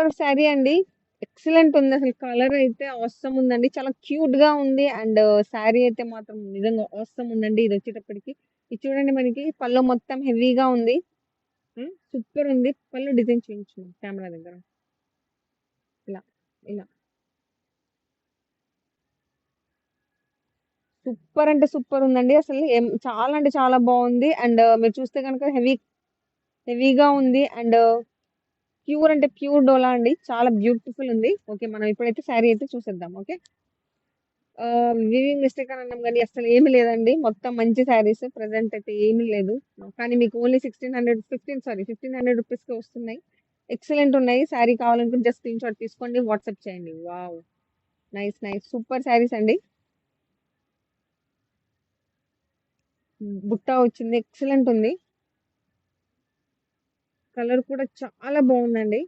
Super sari అండి. Excellent ఉంది. అసలు కలర్ అయితే ఆసమ్ ఉందండి. చాలా క్యూట్‌గా ఉంది. అండ్ శారీ అయితే మాత్రం నిజంగా ఆసమ్ ఉందండి. ఇదొచ్చేటప్పటికి. ఇది చూడండి మనకి పళ్ళు మొత్తం హెవీగా ఉంది. సూపర్ ఉంది. పళ్ళు డిజైన్ చూయించు కెమెరా దగ్గర. ఇలా. ఇలా. సూపర్ అంటే సూపర్ ఉందండి. అసలు చాలా అంటే చాలా బావుంది. అండ్ మీరు చూస్తే గనుక హెవీగా ఉంది. అండ్ ప్యూర్ అంటే ప్యూర్ డోలా అండి. చాలా బ్యూటిఫుల్ ఉంది. ఓకే. మనం ఇప్పుడైతే శారీ అయితే చూసేద్దాం. ఓకే. వీవింగ్ మిస్టేక్ అని అన్నాం గానీ అస్సలు ఏమి లేదండి. మొత్తం మంచి శారీస్. ప్రెజెంట్ అయితే ఏమీ లేదు. కానీ మీకు ఓన్లీ 1500 రూపీస్‌కే వస్తున్నాయి. ఎక్సలెంట్ ఉన్నాయి. శారీ కావాలనుకుంటే జస్ట్ స్క్రీన్‌షాట్ తీసుకోండి. వాట్సాప్ చేయండి. Wow! Nice. Nice. Super saris అండి. బుట్ట వచ్చింది. ఎక్సలెంట్ ఉంది. కలర్ కూడా చాలా బావుందండి.